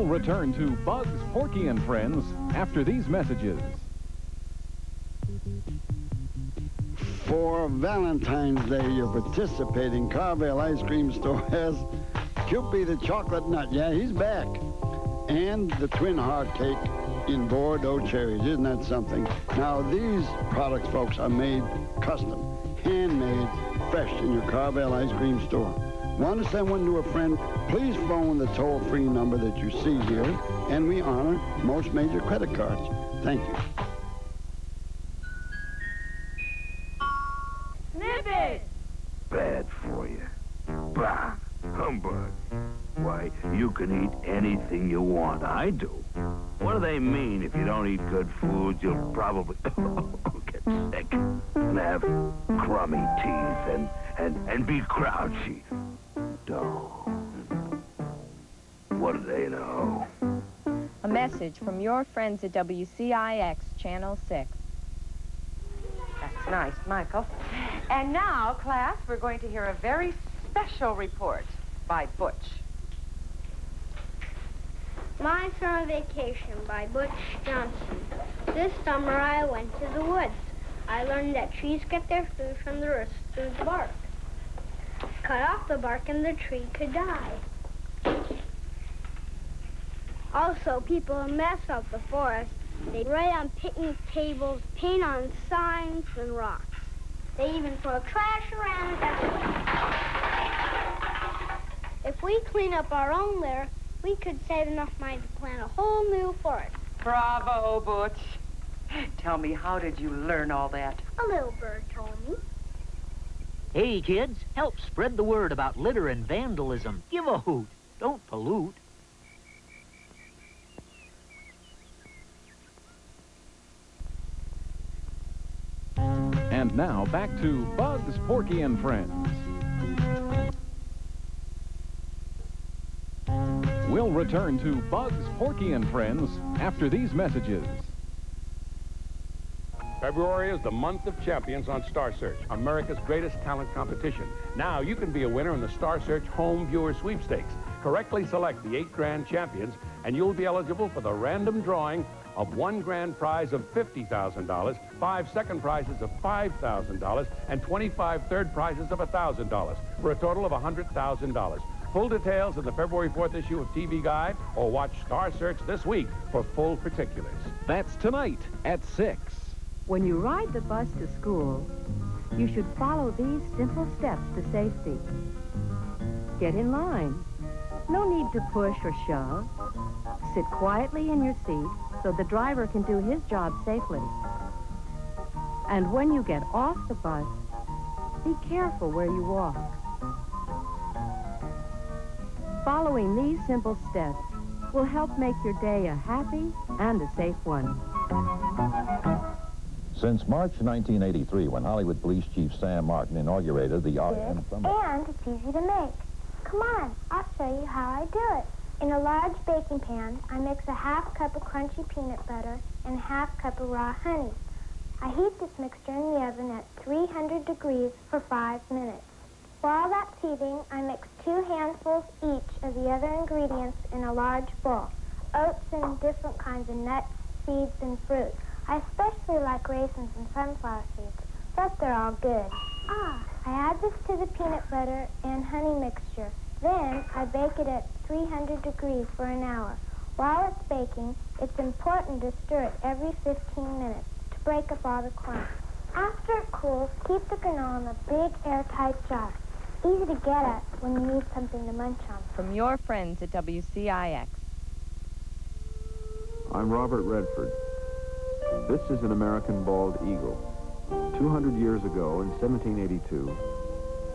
We'll return to Bugs, Porky, and Friends after these messages. For Valentine's Day, your participating Carvel ice cream store has Cupid the chocolate nut. Yeah, he's back. And the twin heart cake in Bordeaux cherries. Isn't that something? Now, these products, folks, are made custom, handmade, fresh in your Carvel ice cream store. Want to send one to a friend? Please phone the toll-free number that you see here, and we honor most major credit cards. Thank you. Snippets! Bad for you. Bah! Humbug. Why, you can eat anything you want. I do. What do they mean? If you don't eat good foods, you'll probably get sick and have crummy teeth and be grouchy. Don't. What do they know? A message from your friends at WCIX Channel 6. That's nice, Michael. And now, class, we're going to hear a very special report by Butch. My Summer Vacation by Butch Johnson. This summer I went to the woods. I learned that trees get their food from the roots through the bark. Cut off the bark and the tree could die. Also, people mess up the forest. They write on picnic tables, paint on signs and rocks. They even throw trash around everywhere. If we clean up our own litter, we could save enough money to plant a whole new forest. Bravo, Butch. Tell me, how did you learn all that? A little bird told me. Hey, kids, help spread the word about litter and vandalism. Give a hoot. Don't pollute. And now, back to Bugs, Porky, and Friends. We'll return to Bugs, Porky, and Friends after these messages. February is the month of champions on Star Search, America's greatest talent competition. Now you can be a winner in the Star Search Home Viewer Sweepstakes. Correctly select the 8 grand champions, and you'll be eligible for the random drawing of 1 grand prize of $50,000, 5 second prizes of $5,000, and 25 third prizes of $1,000, for a total of $100,000. Full details in the February 4th issue of TV Guide, or watch Star Search this week for full particulars. That's tonight at 6. When you ride the bus to school, you should follow these simple steps to safety. Get in line. No need to push or shove. Sit quietly in your seat so the driver can do his job safely. And when you get off the bus, be careful where you walk. Following these simple steps will help make your day a happy and a safe one. Since March 1983, when Hollywood Police Chief Sam Martin inaugurated the And it's easy to make. Come on, I'll show you how I do it. In a large baking pan, I mix a half cup of crunchy peanut butter and a half cup of raw honey. I heat this mixture in the oven at 300 degrees for 5 minutes. While that's heating, I mix 2 handfuls each of the other ingredients in a large bowl. Oats and different kinds of nuts, seeds, and fruit. I especially like raisins and sunflower seeds, but they're all good. I add this to the peanut butter and honey mixture. Then I bake it at 300 degrees for an hour. While it's baking, it's important to stir it every 15 minutes to break up all the crumbs. After it cools, keep the granola in a big airtight jar. Easy to get at when you need something to munch on. From your friends at WCIX. I'm Robert Redford. This is an American bald eagle. 200 years ago, in 1782,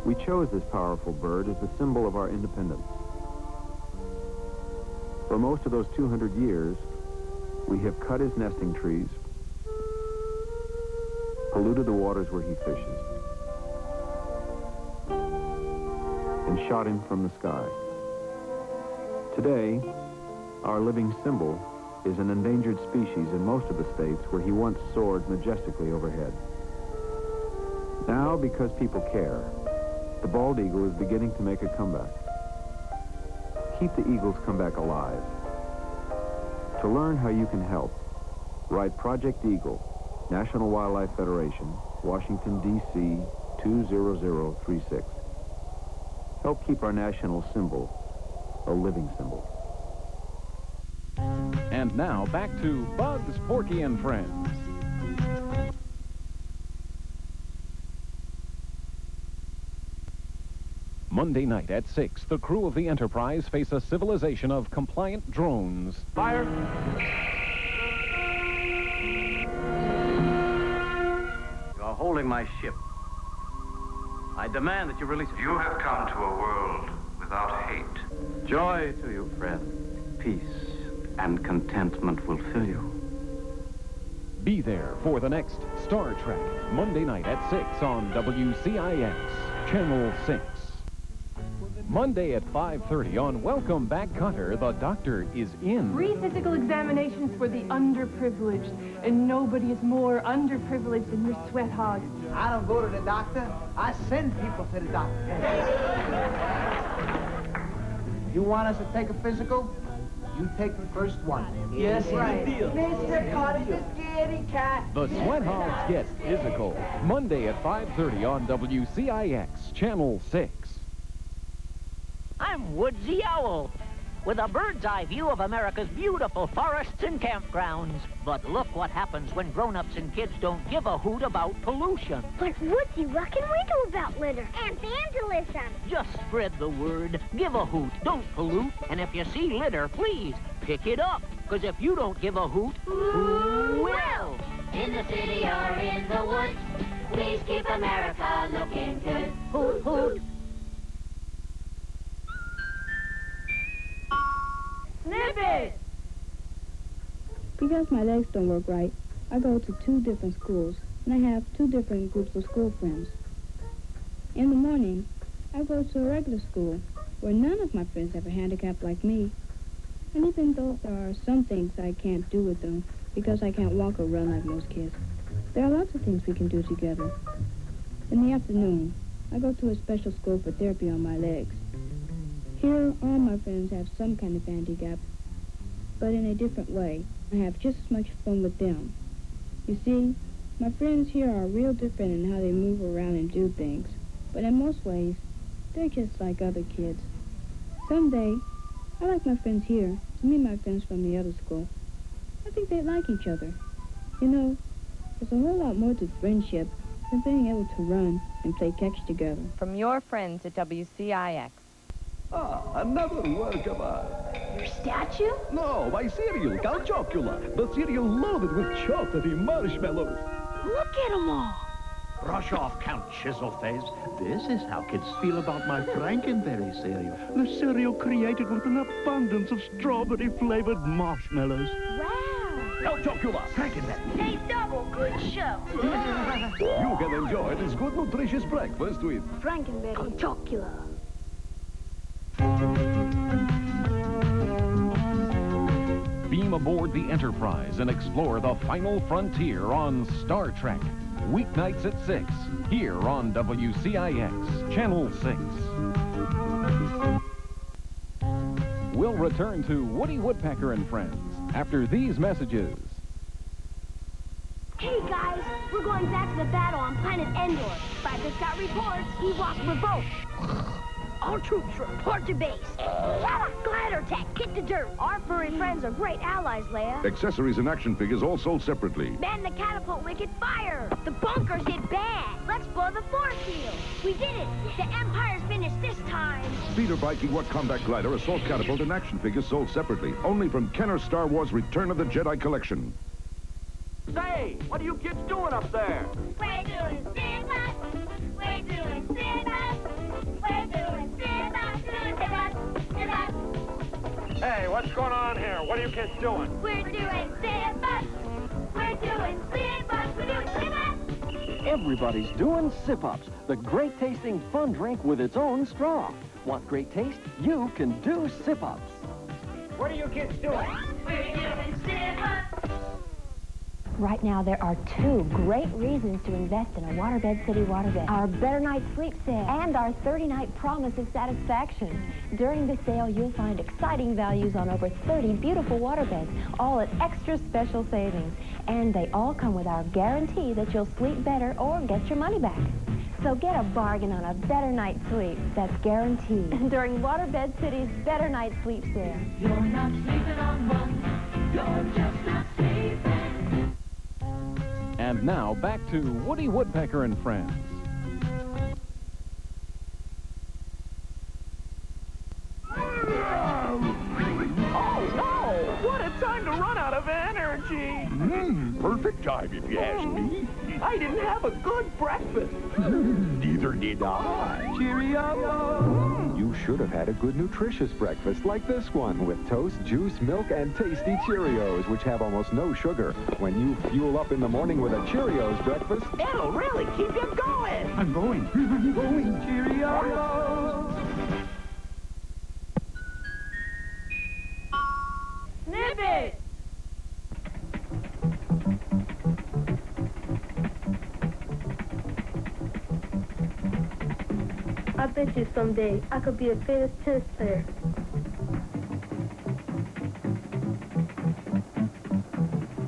we chose this powerful bird as the symbol of our independence. For most of those 200 years, we have cut his nesting trees, polluted the waters where he fishes, and shot him from the sky. Today, our living symbol is an endangered species in most of the states where he once soared majestically overhead. Now, because people care, the bald eagle is beginning to make a comeback. Keep the eagle's comeback alive To learn how you can help, write Project Eagle, National Wildlife Federation, Washington, D.C. 20036. Help keep our national symbol a living symbol. And now back to Bugs, Porky, and Friends. Monday night at 6, the crew of the Enterprise face a civilization of compliant drones. Fire! You're holding my ship. I demand that you release it. You have come to a world without hate. Joy to you, friend. Peace and contentment will fill you. Be there for the next Star Trek, Monday night at 6 on WCIX, Channel 6. Monday at 5:30 on Welcome Back, Kotter, the doctor is in. Free physical examinations for the underprivileged, and nobody is more underprivileged than your sweat hog. I don't go to the doctor. I send people to the doctor. You want us to take a physical? You take the first one. Yes, right. Mr. Kotter, the scaredy cat. The Sweat Hogs get physical. Monday at 5:30 on WCIX, Channel 6. I'm Woodsy Owl, with a bird's eye view of America's beautiful forests and campgrounds. But look what happens when grown-ups and kids don't give a hoot about pollution. But Woodsy, what can we do about litter and vandalism? Just spread the word. Give a hoot. Don't pollute. And if you see litter, please pick it up. Because if you don't give a hoot, who will? In the city or in the woods, please keep America looking good. Hoot, hoot. Snipets! Because my legs don't work right, I go to 2 different schools, and I have 2 different groups of school friends. In the morning, I go to a regular school, where none of my friends have a handicap like me. And even though there are some things I can't do with them, because I can't walk or run like most kids, there are lots of things we can do together. In the afternoon, I go to a special school for therapy on my legs. Here, all my friends have some kind of handicap, but in a different way. I have just as much fun with them. You see, my friends here are real different in how they move around and do things, but in most ways, they're just like other kids. Someday, I like my friends here to meet my friends from the other school. I think they like each other. You know, there's a whole lot more to friendship than being able to run and play catch together. From your friends at WCIX. Ah, another work of art. Your statue? No, my cereal called Chocula. The cereal loaded with chocolatey marshmallows. Look at them all. Brush off, Count Chiselface. This is how kids feel about my Frankenberry cereal. The cereal created with an abundance of strawberry-flavored marshmallows. Wow. No Chocula, Frankenberry. A double good show. You can enjoy this good, nutritious breakfast with Frankenberry Chocula. Beam aboard the Enterprise and explore the final frontier on Star Trek. Weeknights at 6, here on WCIX, Channel 6. We'll return to Woody Woodpecker and Friends after these messages. Hey guys, we're going back to the battle on planet Endor. Piper's got reports. Ewok revolt. All troops report to base. Glider tech, hit the dirt. Our furry friends are great allies, Leia. Accessories and action figures all sold separately. Man the catapult wicked fire. The bunkers did bad. Let's blow the force field. We did it. The Empire's finished this time. Speeder bike, Ewok combat glider, assault catapult, and action figures sold separately. Only from Kenner Star Wars Return of the Jedi collection. Say, what are you kids doing up there? We're doing sit-ups. We're doing sit-ups. We're doing sit-ups. Doing sit-ups. Sit-ups. Hey, what's going on here? What are you kids doing? We're doing sit-ups. We're doing sit-ups. We're doing sit-ups. Everybody's doing sip-ups, the great-tasting fun drink with its own straw. Want great taste? You can do sip-ups. What are you kids doing? We're doing sit-ups. Right now, there are 2 great reasons to invest in a Waterbed City waterbed. Our Better Night Sleep Sale and our 30-night Promise of Satisfaction. During the sale, you'll find exciting values on over 30 beautiful waterbeds, all at extra special savings. And they all come with our guarantee that you'll sleep better or get your money back. So get a bargain on a better night's sleep. That's guaranteed. During Waterbed City's Better Night Sleep Sale. You're not sleeping on one. You're just not sleeping. And now, back to Woody Woodpecker and Friends. Oh, no! What a time to run out of energy! Perfect time, if you ask me. I didn't have a good breakfast. Neither did I. Cheerios! You should have had a good, nutritious breakfast like this one with toast, juice, milk, and tasty Cheerios, which have almost no sugar. When you fuel up in the morning with a Cheerios breakfast... It'll really keep you going. I'm going. I'm going. Cheerios! Snippet! I bet you someday I could be a famous tennis player.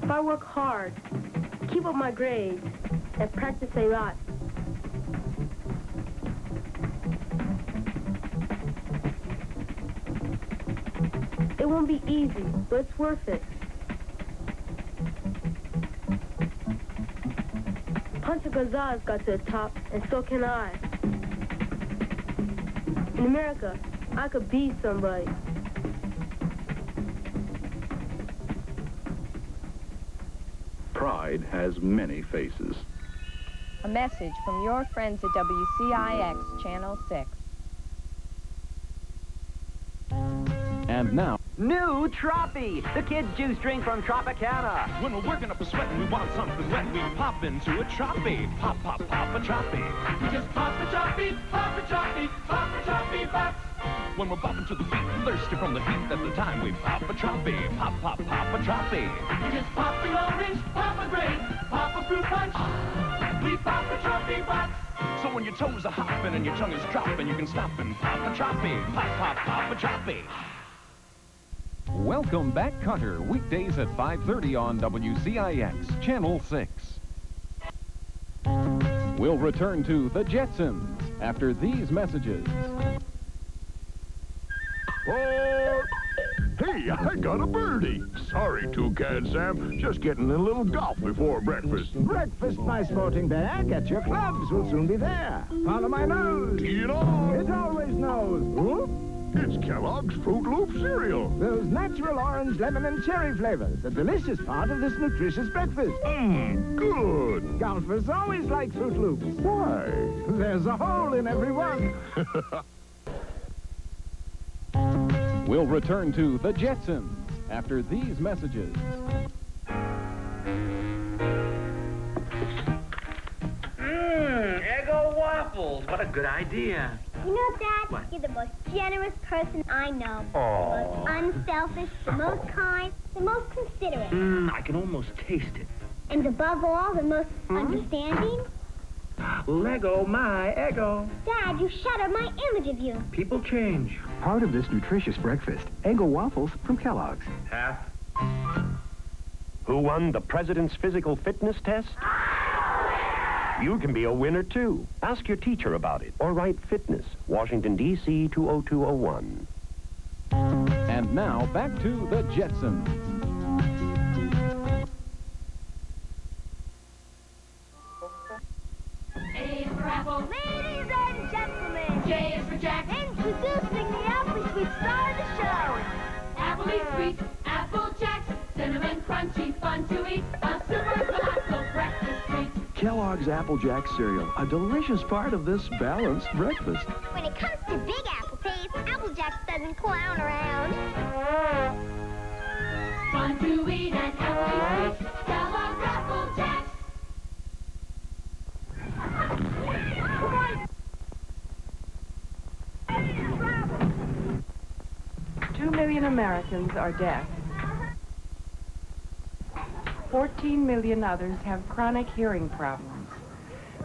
If I work hard, keep up my grades, and practice a lot. It won't be easy, but it's worth it. Pancho Gonzalez got to the top, and so can I. In America, I could be somebody. Pride has many faces. A message from your friends at WCIX Channel 6. And now... New Troppy, the kids' juice drink from Tropicana. When we're working up a sweat and we want something wet, we pop into a Troppy. Pop, pop, pop a Troppy. We just pop a Troppy, pop a Troppy, pop a Troppy box. When we're bopping to the beat, thirsty from the heat, at the time we pop a Troppy. Pop, pop, pop a Troppy. We just pop an orange, pop a grape, pop a fruit punch. We pop a Troppy box. So when your toes are hopping and your tongue is dropping, you can stop and pop a Troppy. Pop, pop, pop a Troppy. Welcome back, Cutter, weekdays at 5:30 on WCIX, Channel 6. We'll return to the Jetsons after these messages. Oh, hey, I got a birdie. Sorry, Toucan Sam. Just getting a little golf before breakfast. Breakfast, my sporting bag. Get your clubs. We'll soon be there. Follow my nose. Tee it on. It always knows. Whoop. It's Kellogg's Fruit Loop cereal. Those natural orange, lemon, and cherry flavors. The delicious part of this nutritious breakfast. Good. Golfers always like Fruit Loops. Why? There's a hole in every one. We'll return to the Jetsons after these messages. Eggo waffles. What a good idea. You know, Dad, What? you're the most generous person I know. Aw. The most unselfish, the most kind, the most considerate. I can almost taste it. And above all, the most understanding. Lego my Eggo. Dad, you shattered my image of you. People change. Part of this nutritious breakfast, Eggo waffles from Kellogg's. Half. Who won the President's Physical Fitness Test? You can be a winner, too. Ask your teacher about it, or write Fitness, Washington, D.C. 20201. And now, back to the Jetsons. A is for apple. Ladies and gentlemen, J is for Jack. introducing the Apple Sweet star of the show. Appley sweet, Apple Jacks. Cinnamon crunchy, fun to eat. A super delightful breakfast treat. Kellogg's Apple Jack cereal, a delicious part of this balanced breakfast. When it comes to big apple taste, Apple Jacks doesn't clown around. Fun to eat and appley sweet. Kellogg's Apple Jacks. 2 million Americans are deaf. 14 million others have chronic hearing problems.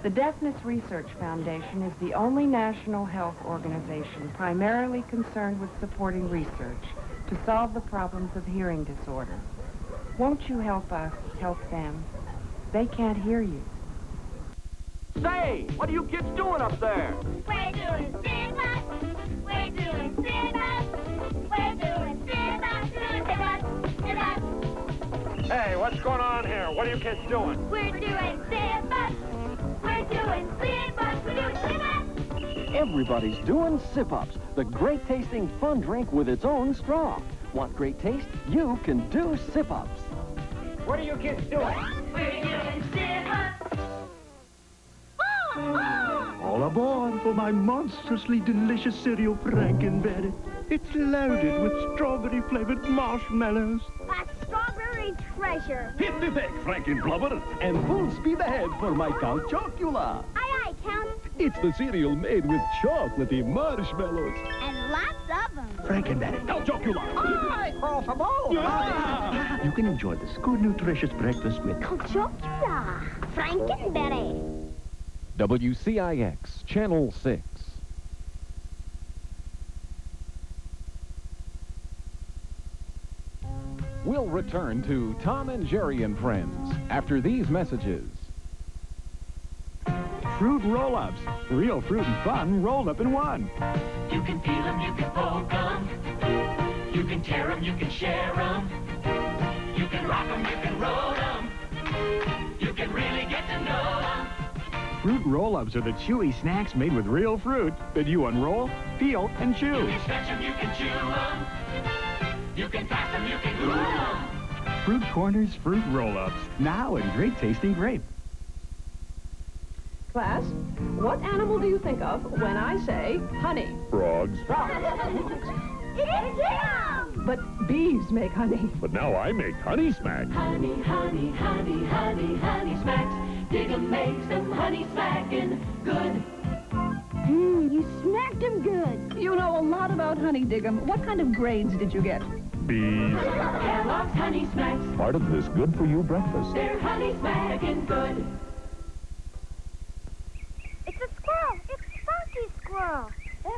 The Deafness Research Foundation is the only national health organization primarily concerned with supporting research to solve the problems of hearing disorder. Won't you help us help them? They can't hear you. Say, what are you kids doing up there? We're doing sit-ups. We're doing sit-ups. We're doing sit-ups. Sit-ups. Sit-ups. Hey, what's going on here? What are you kids doing? We're doing sit-ups. We're doing sit-ups. We're doing sit-ups. Everybody's doing sip-ups, the great-tasting fun drink with its own straw. Want great taste? You can do sip-ups. What are you kids doing? We're doing sit-ups. All aboard for my monstrously delicious cereal, Frankenberry. It's loaded with strawberry-flavored marshmallows. A strawberry treasure. Hit the deck, Frankenblubber, and full speed ahead for my Count Chocula. Aye, aye, Count. It's the cereal made with chocolatey marshmallows. And lots of them. Frankenberry, Count Chocula. Aye, for favor. Yeah. You can enjoy this good, nutritious breakfast with Chocula. Frankenberry. WCIX, Channel 6. We'll return to Tom and Jerry and Friends after these messages. fruit roll-ups. Real fruit and fun rolled up in one. You can peel them, you can poke them. You can tear them, you can share them. You can rock them, you can roll them. You can really get to know them. Fruit roll-ups are the chewy snacks made with real fruit that you unroll, peel, and chew. You can stretch them, you can chew them. You can pass them, you can glue them. Fruit Corners Fruit Roll-Ups, now in great-tasting grape. Class, what animal do you think of when I say honey? Frogs. It's him! But bees make honey. But now I make honey smacks. Honey, honey, honey, honey, honey smacks. Dig 'em makes them honey smacking good. You smacked him good. You know a lot about Honey Diggum. What kind of grades did you get? Bees. Kellogg's Honey Smacks. Part of this good-for-you breakfast. They're honey smacking good. It's a squirrel. It's Spunky Squirrel.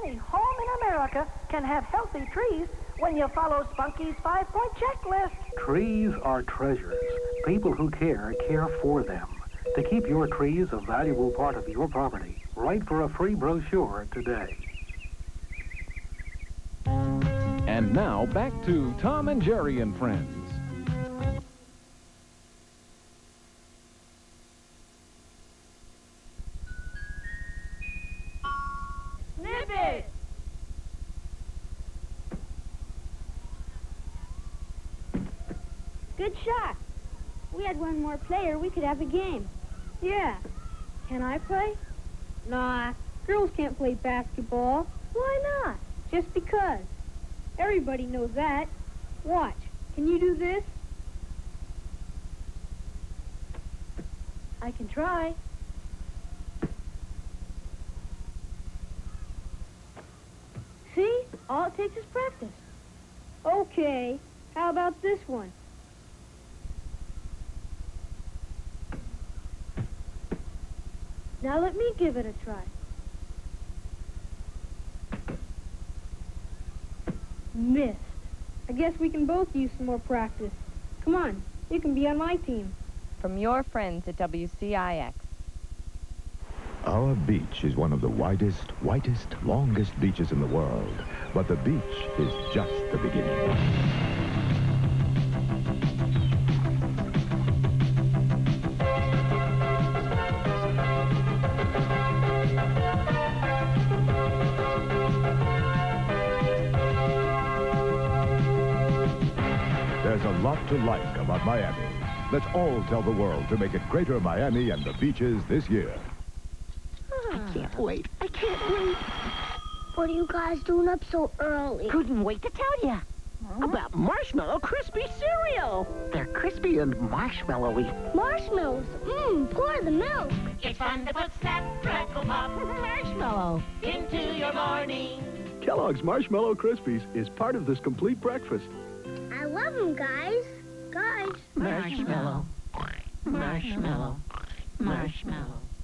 Any home in America can have healthy trees when you follow Spunky's 5-point checklist. Trees are treasures. People who care for them. To keep your trees a valuable part of your property, write for a free brochure today. And now back to Tom and Jerry and Friends. Snippet! Good shot. We had one more player, we could have a game. Yeah. Can I play? Nah, girls can't play basketball. Why not? Just because. Everybody knows that. Watch. Can you do this? I can try. See? All it takes is practice. Okay. How about this one? Now let me give it a try. Missed. I guess we can both use some more practice. Come on, you can be on my team. From your friends at WCIX. Our beach is one of the widest, longest beaches in the world. But the beach is just the beginning. There's a lot to like about Miami. Let's all tell the world to make it greater Miami and the beaches this year. I can't wait. I can't wait. What are you guys doing up so early? Couldn't wait to tell you. About Marshmallow Crispy cereal. They're crispy and marshmallowy. Marshmallows. Pour the milk. It's fun to put Snap, Crackle, Pop, Marshmallow into your morning. Kellogg's Marshmallow Krispies is part of this complete breakfast. I love them, guys. Guys. Marshmallow. Marshmallow. Marshmallow.